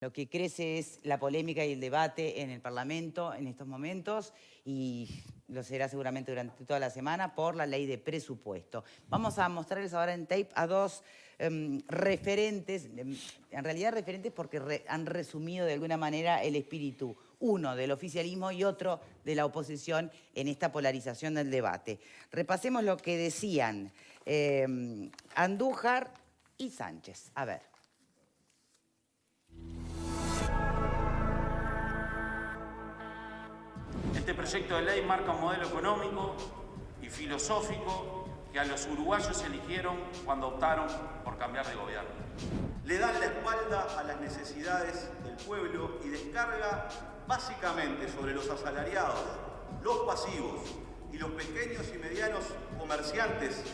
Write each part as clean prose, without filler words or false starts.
Lo que crece es la polémica y el debate en el Parlamento en estos momentos y lo será seguramente durante toda la semana por la ley de presupuesto. Vamos a mostrarles ahora en tape a dos referentes, en realidad referentes porque han resumido de alguna manera el espíritu, uno del oficialismo y otro de la oposición en esta polarización del debate. Repasemos lo que decían Andújar y Sánchez. A ver. Este proyecto de ley marca un modelo económico y filosófico que a los uruguayos eligieron cuando optaron por cambiar de gobierno. Le dan la espalda a las necesidades del pueblo y descarga básicamente sobre los asalariados, los pasivos y los pequeños y medianos comerciantes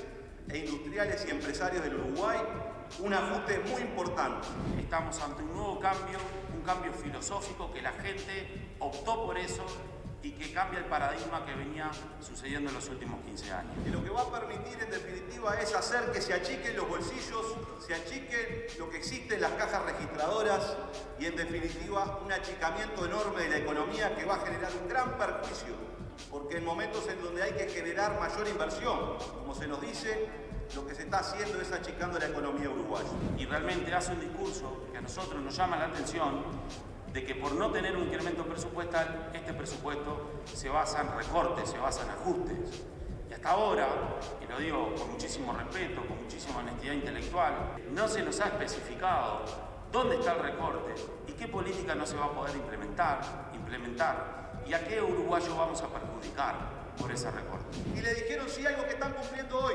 e industriales y empresarios del Uruguay un ajuste muy importante. Estamos ante un nuevo cambio, un cambio filosófico que la gente optó por eso y que cambia el paradigma que venía sucediendo en los últimos 15 años. Y lo que va a permitir en definitiva es hacer que se achiquen los bolsillos, se achiquen lo que existe en las cajas registradoras y en definitiva un achicamiento enorme de la economía que va a generar un gran perjuicio, porque en momentos en donde hay que generar mayor inversión, como se nos dice, lo que se está haciendo es achicando la economía uruguaya. Y realmente hace un discurso que a nosotros nos llama la atención de que por no tener un incremento presupuestal, este presupuesto se basa en recortes, se basa en ajustes. Y hasta ahora, y lo digo con muchísimo respeto, con muchísima honestidad intelectual, no se nos ha especificado dónde está el recorte y qué política no se va a poder implementar y a qué uruguayo vamos a perjudicar por ese recorte. Y le dijeron sí algo que están cumpliendo hoy,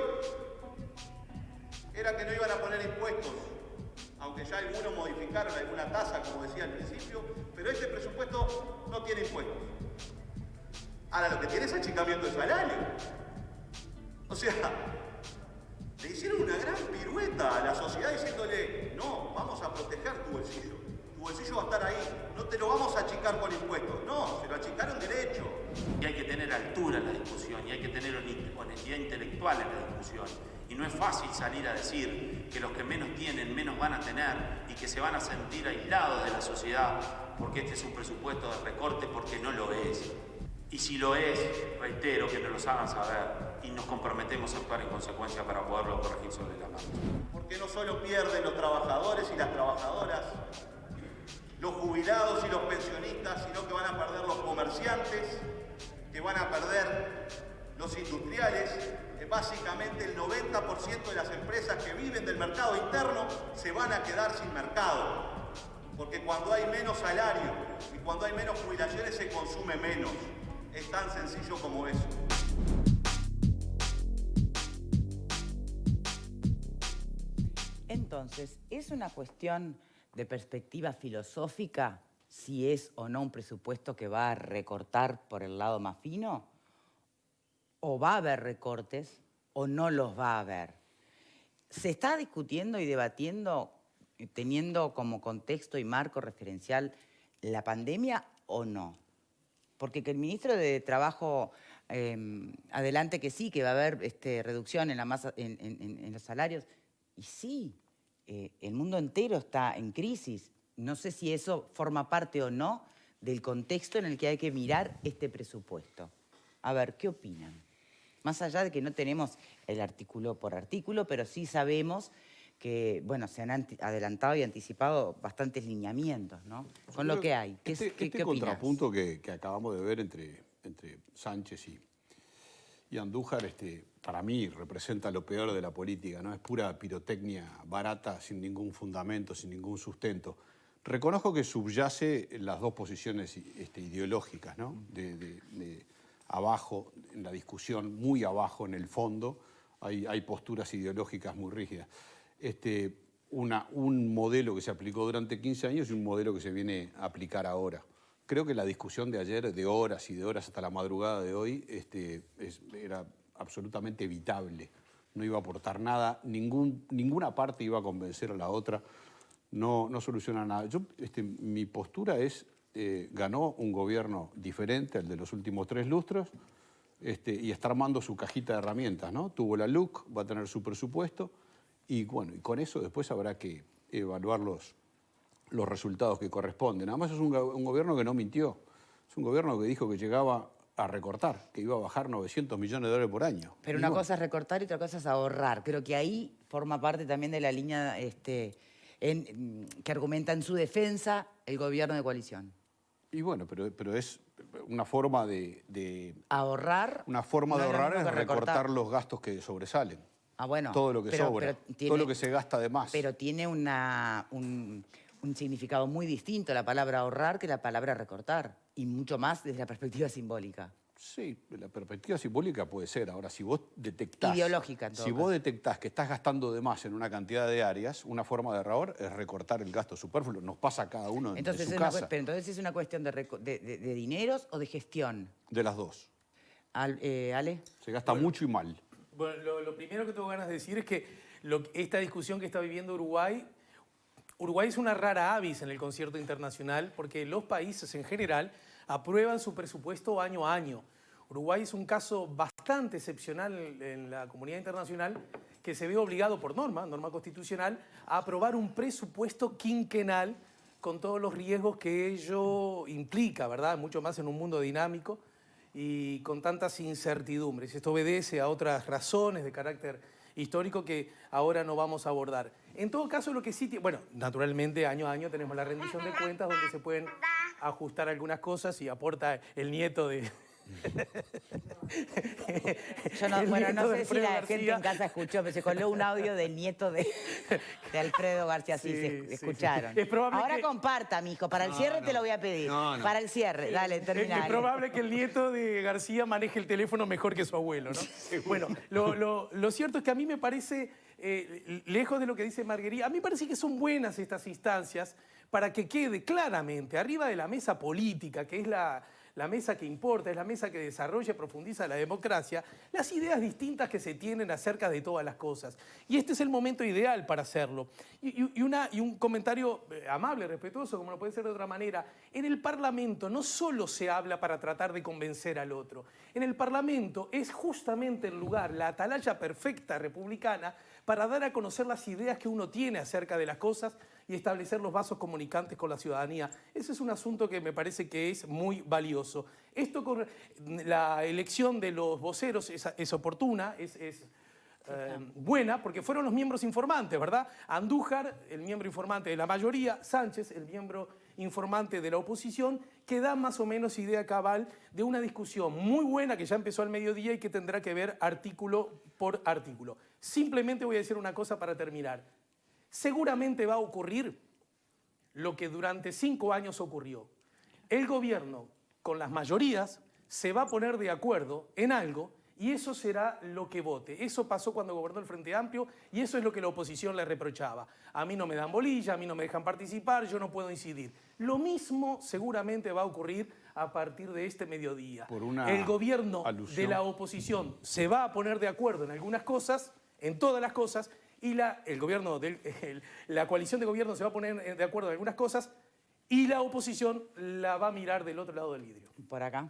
era que no iban a poner impuestos, aunque ya algunos modificaron alguna tasa, como decía al principio, pero este presupuesto no tiene impuestos. Ahora lo que tiene es achicamiento de salario. O sea, le hicieron una gran pirueta a la sociedad diciéndole, no, vamos a proteger tu bolsillo. Tu bolsillo va a estar ahí, no te lo vamos a achicar con impuestos. No, se lo achicaron derecho. Y hay que tener altura en la discusión y hay que tener honestidad intelectual en la discusión. Y no es fácil salir a decir que los que menos tienen, menos van a tener y que se van a sentir aislados de la sociedad porque este es un presupuesto de recorte, porque no lo es. Y si lo es, reitero que nos lo hagan saber y nos comprometemos a actuar en consecuencia para poderlo corregir sobre la marcha. Porque no solo pierden los trabajadores y las trabajadoras, los jubilados y los pensionistas, sino que van a perder los comerciantes, que van a perder los industriales, que básicamente el 90% de las empresas que viven del mercado interno se van a quedar sin mercado. Porque cuando hay menos salario y cuando hay menos jubilaciones se consume menos. Es tan sencillo como eso. Entonces, ¿es una cuestión de perspectiva filosófica si es o no un presupuesto que va a recortar por el lado más fino? ¿O va a haber recortes o no los va a haber? ¿Se está discutiendo y debatiendo teniendo como contexto y marco referencial la pandemia o no? Porque que el ministro de Trabajo adelante que sí, que va a haber reducción en la masa, en los salarios, y sí, el mundo entero está en crisis. No sé si eso forma parte o no del contexto en el que hay que mirar este presupuesto. A ver, ¿qué opinan? Más allá de que no tenemos el artículo por artículo, pero sí sabemos que, bueno, se han adelantado y anticipado bastantes lineamientos, ¿no? Con lo que hay. ¿Qué opinas? Contrapunto que acabamos de ver entre Sánchez y Andújar, para mí representa lo peor de la política, ¿no? Es pura pirotecnia barata, sin ningún fundamento, sin ningún sustento. Reconozco que subyace las dos posiciones ideológicas, ¿no? De abajo, en la discusión, muy abajo en el fondo, hay posturas ideológicas muy rígidas. Un modelo que se aplicó durante 15 años y un modelo que se viene a aplicar ahora. Creo que la discusión de ayer, de horas y de horas hasta la madrugada de hoy, era absolutamente evitable. No iba a aportar nada, ninguna parte iba a convencer a la otra, no soluciona nada. Mi postura es, ganó un gobierno diferente al de los últimos 3 lustros, y está armando su cajita de herramientas, ¿no? Tuvo la LUC, va a tener su presupuesto, y bueno, y con eso después habrá que evaluar los los resultados que corresponden. Además es un gobierno que no mintió, es un gobierno que dijo que llegaba a recortar, que iba a bajar 900 millones de dólares por año. Pero una cosa es recortar y otra cosa es ahorrar. Creo que ahí forma parte también de la línea que argumenta en su defensa el gobierno de coalición. Y bueno, pero es una forma de Ahorrar. Una forma no de es lo ahorrar mismo es que recortar los gastos que sobresalen. Ah, bueno. Todo lo que sobra, todo lo que se gasta de más. Pero tiene un significado muy distinto la palabra ahorrar que la palabra recortar. Y mucho más desde la perspectiva simbólica. Sí, la perspectiva simbólica puede ser. Ahora, si vos detectás... Ideológica, en todo Si caso. vos detectás que estás gastando de más en una cantidad de áreas, una forma de ahorrar es recortar el gasto superfluo. Nos pasa a cada uno en su casa. Pero entonces es una cuestión de dineros o de gestión. De las dos. Ale. Se gasta mucho y mal. Bueno, lo primero que tengo ganas de decir es que esta discusión que está viviendo Uruguay es una rara avis en el concierto internacional porque los países en general aprueban su presupuesto año a año. Uruguay es un caso bastante excepcional en la comunidad internacional que se ve obligado por norma constitucional, a aprobar un presupuesto quinquenal con todos los riesgos que ello implica, ¿verdad? Mucho más en un mundo dinámico y con tantas incertidumbres. Esto obedece a otras razones de carácter histórico que ahora no vamos a abordar. En todo caso, lo que sí tiene... Bueno, naturalmente, año a año tenemos la rendición de cuentas donde se pueden ajustar algunas cosas y aporta el nieto de... Yo no, El bueno, nieto no de sé si Alfredo la García. gente en casa escuchó, pero se coló un audio del nieto de Alfredo García. Sí, Sí, escucharon. Es probable Ahora que- comparta, mijo. Para el cierre te lo voy a pedir. No. Para el cierre. Dale, termina. Es Ale. probable que el nieto de García maneje el teléfono mejor que su abuelo, ¿no? Bueno, lo cierto es que a mí me parece, lejos de lo que dice Marguerite, a mí me parece que son buenas estas instancias para que quede claramente arriba de la mesa política, que es la mesa que importa, es la mesa que desarrolla y profundiza la democracia, las ideas distintas que se tienen acerca de todas las cosas. Y este es el momento ideal para hacerlo. Y un comentario amable, respetuoso, como no puede ser de otra manera. En el Parlamento no solo se habla para tratar de convencer al otro. En el Parlamento es justamente el lugar, la atalaya perfecta republicana, para dar a conocer las ideas que uno tiene acerca de las cosas y establecer los vasos comunicantes con la ciudadanía. Ese es un asunto que me parece que es muy valioso. Esto con la elección de los voceros es oportuna, es buena, porque fueron los miembros informantes, ¿verdad? Andújar, el miembro informante de la mayoría, Sánchez, el miembro informante de la oposición, que da más o menos idea cabal de una discusión muy buena que ya empezó al mediodía y que tendrá que ver artículo por artículo. Simplemente voy a decir una cosa para terminar. Seguramente va a ocurrir lo que durante 5 años ocurrió. El gobierno, con las mayorías, se va a poner de acuerdo en algo y eso será lo que vote. Eso pasó cuando gobernó el Frente Amplio y eso es lo que la oposición le reprochaba. A mí no me dan bolilla, a mí no me dejan participar, yo no puedo incidir. Lo mismo seguramente va a ocurrir a partir de este mediodía. El gobierno de la oposición se va a poner de acuerdo en algunas cosas, en todas las cosas, y la coalición de gobierno se va a poner de acuerdo en algunas cosas y la oposición la va a mirar del otro lado del vidrio. Por acá.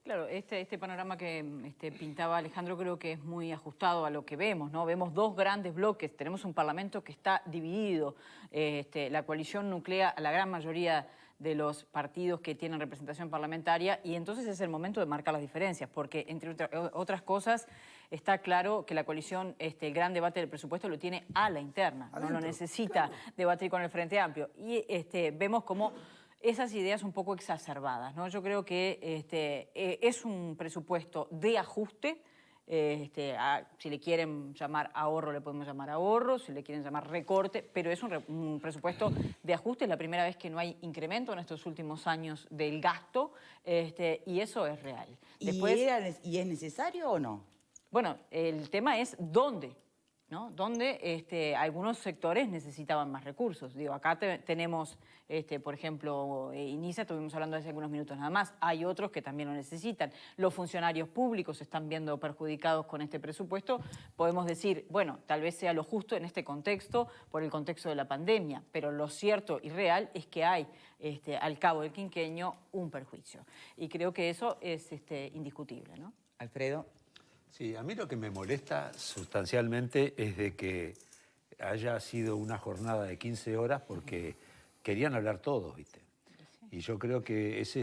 Claro, este panorama que pintaba Alejandro creo que es muy ajustado a lo que vemos, ¿no? Vemos dos grandes bloques, tenemos un parlamento que está dividido, la coalición nuclea a la gran mayoría de los partidos que tienen representación parlamentaria y entonces es el momento de marcar las diferencias, porque entre otras cosas está claro que la coalición, el gran debate del presupuesto lo tiene a la interna, no lo necesita debatir con el Frente Amplio. Y vemos como esas ideas un poco exacerbadas, ¿no? Yo creo que es un presupuesto de ajuste. Si le quieren llamar ahorro, le podemos llamar ahorro, si le quieren llamar recorte, pero es un presupuesto de ajuste. Es la primera vez que no hay incremento en estos últimos años del gasto, y eso es real. Después, ¿Y es necesario o no? bueno, el tema es dónde, ¿no? Donde algunos sectores necesitaban más recursos. Digo, acá tenemos, por ejemplo, INISA, estuvimos hablando hace algunos minutos nada más, hay otros que también lo necesitan. Los funcionarios públicos se están viendo perjudicados con este presupuesto. Podemos decir, bueno, tal vez sea lo justo en este contexto, por el contexto de la pandemia, pero lo cierto y real es que hay, al cabo del quinquenio, un perjuicio. Y creo que eso es indiscutible, ¿no? Alfredo. Sí, a mí lo que me molesta sustancialmente es de que haya sido una jornada de 15 horas porque querían hablar todos, ¿viste? Y yo creo que es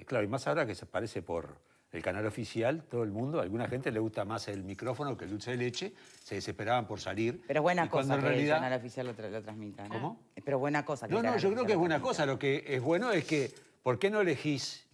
claro, y más ahora que se aparece por el canal oficial, todo el mundo, a alguna gente le gusta más el micrófono que el dulce de leche, se desesperaban por salir. Pero es buena Y cuando cosa en que realidad, el canal oficial lo transmita, ¿no? ¿Cómo? Pero buena cosa que No, el no, canal yo creo oficial que es lo buena transmita. cosa. Lo que es bueno es que, ¿por qué no elegís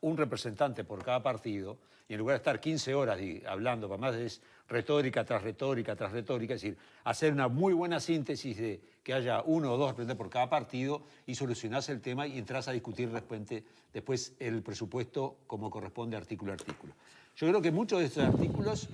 un representante por cada partido? Y en lugar de estar 15 horas hablando, para más es retórica tras retórica tras retórica, es decir, hacer una muy buena síntesis de que haya uno o dos representantes por cada partido y solucionarse el tema y entras a discutir después el presupuesto como corresponde artículo a artículo. Yo creo que muchos de estos artículos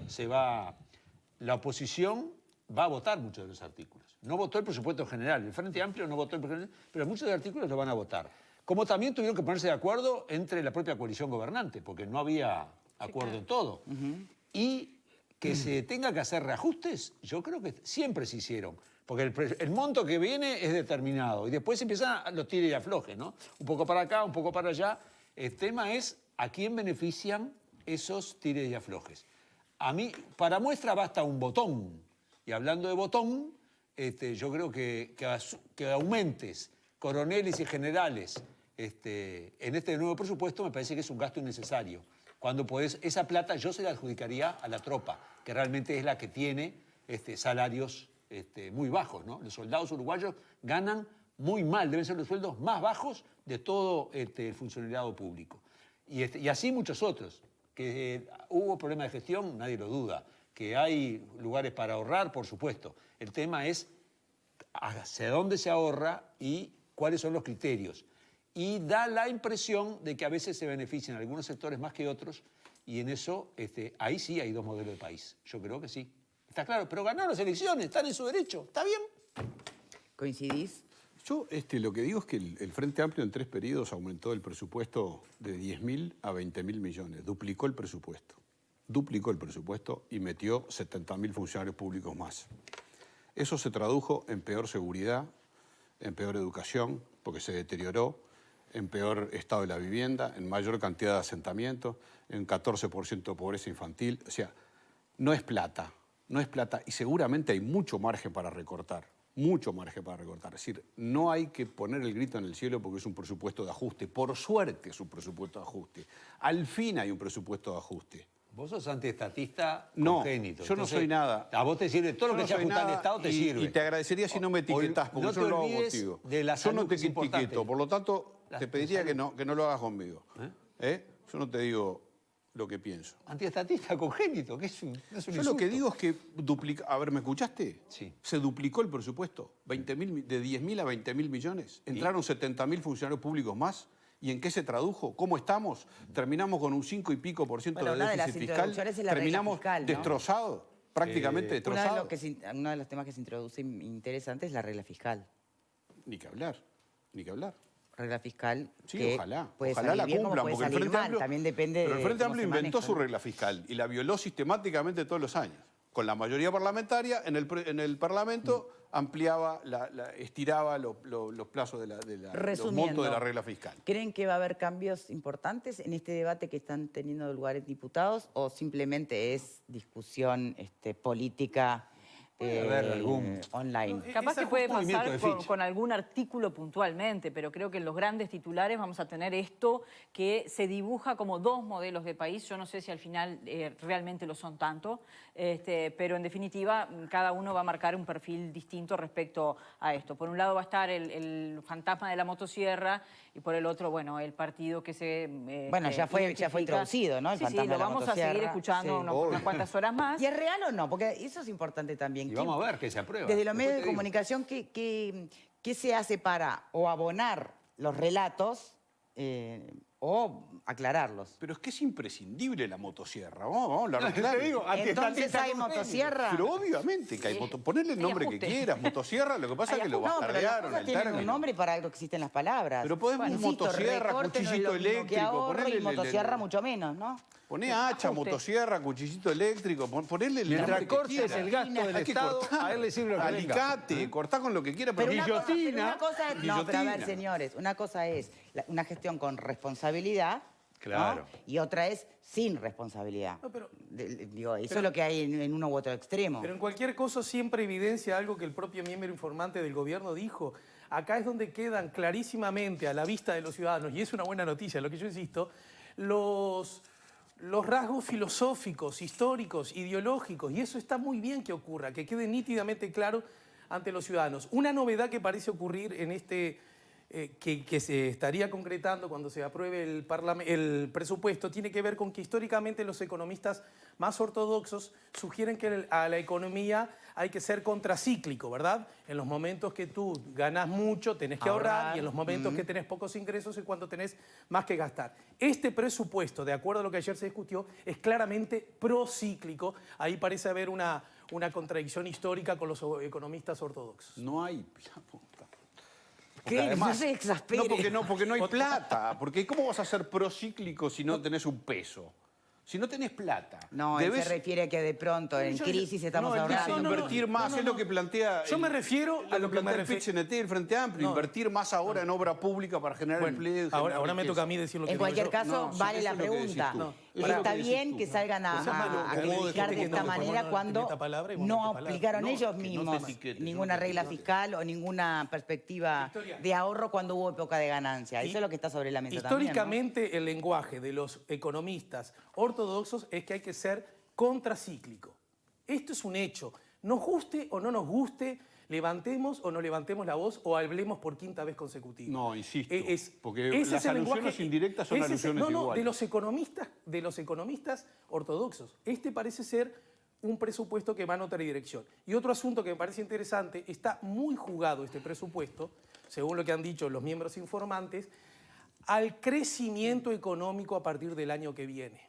la oposición va a votar muchos de los artículos. No votó el presupuesto general, el Frente Amplio no votó el presupuesto general, pero muchos de los artículos lo van a votar. Como también tuvieron que ponerse de acuerdo entre la propia coalición gobernante, porque no había acuerdo en todo. Y que se tenga que hacer reajustes, yo creo que siempre se hicieron. Porque el monto que viene es determinado. Y después empiezan los tires y aflojes, ¿no? Un poco para acá, un poco para allá. El tema es a quién benefician esos tires y aflojes. A mí, para muestra basta un botón. Y hablando de botón, yo creo que aumentes coroneles y generales en este nuevo presupuesto me parece que es un gasto innecesario. Cuando podés, esa plata yo se la adjudicaría a la tropa, que realmente es la que tiene salarios muy bajos, ¿no? Los soldados uruguayos ganan muy mal, deben ser los sueldos más bajos de todo el funcionariado público. Y así muchos otros. Que hubo problemas de gestión, nadie lo duda. Que hay lugares para ahorrar, por supuesto. El tema es hacia dónde se ahorra y cuáles son los criterios. Y da la impresión de que a veces se benefician algunos sectores más que otros, y en eso, ahí sí hay dos modelos de país. Yo creo que sí. Está claro, pero ganaron las elecciones, están en su derecho, ¿está bien? ¿Coincidís? Yo lo que digo es que el Frente Amplio en 3 periodos aumentó el presupuesto de 10.000 a 20.000 millones. Duplicó el presupuesto. Duplicó el presupuesto y metió 70.000 funcionarios públicos más. Eso se tradujo en peor seguridad, en peor educación, porque se deterioró, en peor estado de la vivienda, en mayor cantidad de asentamientos, en 14% de pobreza infantil. O sea, no es plata, no es plata y seguramente hay mucho margen para recortar. Mucho margen para recortar. Es decir, no hay que poner el grito en el cielo porque es un presupuesto de ajuste. Por suerte es un presupuesto de ajuste. Al fin hay un presupuesto de ajuste. Vos sos antiestatista No, congénito. yo no soy nada. A vos te sirve todo lo que sea ajustar al Estado, te sirve. Y te agradecería si no me etiquetás, porque no yo te lo hago olvides contigo. de la Yo salud, no te que es importante. etiqueto, por lo tanto, te pediría que no lo hagas conmigo. Yo no te digo lo que pienso. Antiestatista congénito, que es un Yo lo que digo es que a ver, ¿me escuchaste? Sí. Se duplicó el presupuesto, de 10.000 a 20.000 millones. Entraron 70.000 funcionarios públicos más. ¿Y en qué se tradujo? ¿Cómo estamos? Terminamos con un 5 y pico por ciento Bueno, de una de las déficit fiscal. introducciones es la regla Terminamos fiscal, ¿no? destrozados, prácticamente destrozados. Uno de los temas que se introduce interesante es la regla fiscal. Ni que hablar, ni que hablar. Regla fiscal Sí, que ojalá. puede Ojalá salir la bien como cumplan, puede porque el salir Frente mal. Amplio. También depende Pero el Frente de cómo Amplio se inventó maneja, su ¿no? regla fiscal y la violó sistemáticamente todos los años. Con la mayoría parlamentaria, en el Parlamento ampliaba, estiraba los plazos los Resumiendo, montos de la regla fiscal. ¿Creen que va a haber cambios importantes en este debate que están teniendo lugar en diputados o simplemente es discusión política haber algún- online? Capaz que puede movimiento pasar de ficha. con algún artículo puntualmente, pero creo que en los grandes titulares vamos a tener esto que se dibuja como dos modelos de país. Yo no sé si al final realmente lo son tanto, pero en definitiva cada uno va a marcar un perfil distinto respecto a esto. Por un lado va a estar el fantasma de la motosierra y por el otro, bueno, el partido que se Bueno, ya fue identifica. introducido, ¿no? El Sí, fantasma lo de la vamos a motosierra. seguir escuchando Sí. unas cuantas horas más. ¿Y es real o no? Porque eso es importante también. Y vamos a ver que se aprueba. Desde los Después medios te de digo. comunicación, ¿qué se hace para o abonar los relatos o aclararlos? Pero es que es imprescindible la motosierra. Vamos a hablar Te claro. digo, Entonces antiestatista hay congénito. motosierra. Pero obviamente que hay ponerle el Hay nombre que ajuste. quieras. Motosierra, lo que pasa es que lo No, pero las bastardearon cosas el tienen un término. nombre y para algo existen las palabras. Pero podemos Insisto, motosierra, recorte no es cuchillito lo mismo que eléctrico, ahorro ponerle y motosierra mucho menos, ¿no? Poné hacha, Ajuste. motosierra, cuchillito eléctrico, ponerle el Mientras nombre que cortes quieras. el gasto del Hay que Estado, cortar. a él le sirve lo que Alicate, cortá con lo que quiera, pero Pero una guillotina. cosa es, no, pero a ver, señores, una cosa es una gestión con responsabilidad, Claro. ¿no? Y otra es sin responsabilidad. No, pero- Digo, eso es lo que hay en uno u otro extremo. Pero en cualquier cosa siempre evidencia algo que el propio miembro informante del gobierno dijo. acá es donde quedan clarísimamente a la vista de los ciudadanos, y es una buena noticia, lo que yo insisto, los rasgos filosóficos, históricos, ideológicos, y eso está muy bien que ocurra, que quede nítidamente claro ante los ciudadanos. Una novedad que parece ocurrir en que se estaría concretando cuando se apruebe el presupuesto tiene que ver con que históricamente los economistas más ortodoxos sugieren que a la economía hay que ser contracíclico, ¿verdad? En los momentos que tú ganas mucho tenés que ahorrar y en los momentos que tenés pocos ingresos es cuando tenés más que gastar. Este presupuesto, de acuerdo a lo que ayer se discutió, es claramente procíclico. Ahí parece haber una contradicción histórica con los economistas ortodoxos. No hay... ¿Qué? Además, No se exaspere. porque no hay plata. Porque ¿cómo vas a ser procíclico si no tenés un peso? Si no tenés plata. No, él se refiere a que de pronto en crisis estamos ahorrando. Invertir más, es lo que plantea... Yo me refiero a lo que plantea el PIT-CNT, el Frente Amplio, invertir más ahora en obra pública para generar empleo. Ahora me toca a mí decir lo que en cualquier caso, vale la pregunta. Está bien que salgan a criticar de esta manera cuando no aplicaron ellos mismos ninguna regla fiscal o ninguna perspectiva de ahorro cuando hubo época de ganancia. Eso es lo que está sobre la mesa también, ¿no? Históricamente, el lenguaje de los economistas ortodoxos es que hay que ser contracíclico. Esto es un hecho. Nos guste o no nos guste, levantemos o no levantemos la voz o hablemos por quinta vez consecutiva. No, insisto, porque ese las es el alusiones lenguaje, indirectas son alusiones iguales. De los economistas ortodoxos. Este parece ser un presupuesto que va en otra dirección. Y otro asunto que me parece interesante, está muy jugado este presupuesto, según lo que han dicho los miembros informantes, al crecimiento económico a partir del año que viene.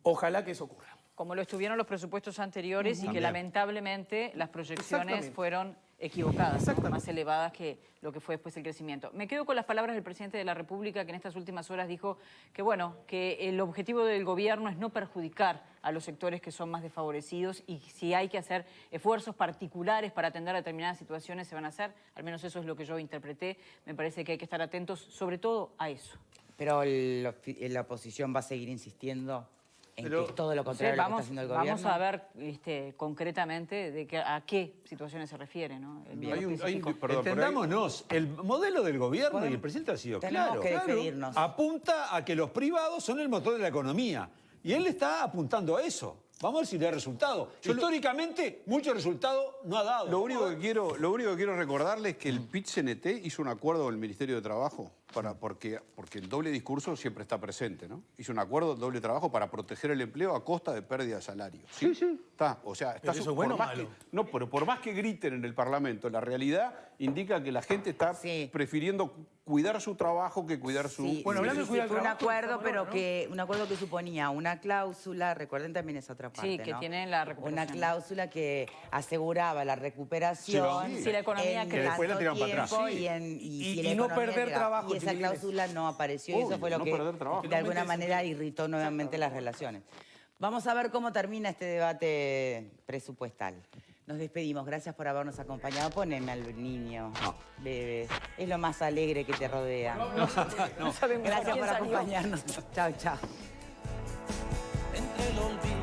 Ojalá que eso ocurra. Como lo estuvieron los presupuestos anteriores y que lamentablemente las proyecciones fueron equivocadas, ¿no? Más elevadas que lo que fue después el crecimiento. Me quedo con las palabras del presidente de la República, que en estas últimas horas dijo que, bueno, que el objetivo del gobierno es no perjudicar a los sectores que son más desfavorecidos y si hay que hacer esfuerzos particulares para atender a determinadas situaciones se van a hacer. Al menos eso es lo que yo interpreté. Me parece que hay que estar atentos sobre todo a eso. Pero la oposición va a seguir insistiendo en que es todo lo contrario de lo que está haciendo el gobierno. Vamos a ver concretamente a qué situaciones se refiere, ¿no? Entendámonos, el modelo del gobierno y el presidente ha sido claro. Tenemos que despedirnos. Apunta a que los privados son el motor de la economía. Y él está apuntando a eso. Vamos a ver si le da resultado. Históricamente, mucho resultado no ha dado. Lo único que quiero recordarles es que el PIT-CNT hizo un acuerdo con el Ministerio de Trabajo porque el doble discurso siempre está presente, ¿no? Hizo un acuerdo del doble trabajo para proteger el empleo a costa de pérdida de salario. Sí. Está, o sea, está ¿Eso es bueno o malo? No, pero por más que griten en el Parlamento, la realidad indica que la gente está prefiriendo cuidar su trabajo que cuidar su... Bueno, hablando de cuidar fue un trabajo, acuerdo, pero un acuerdo que suponía una cláusula, recuerden también esa otra parte, que ¿no? tiene la recuperación. Una cláusula que aseguraba la recuperación si la economía en después la tiraron para atrás. Y no perder trabajo. Y esa cláusula no apareció y eso fue lo que de alguna manera irritó nuevamente las relaciones. Vamos a ver cómo termina este debate presupuestal. Nos despedimos. Gracias por habernos acompañado. Poneme al niño, bebé. Es lo más alegre que te rodea. No sabemos Gracias quién por salió. acompañarnos. Chao, chao. Entre el olvido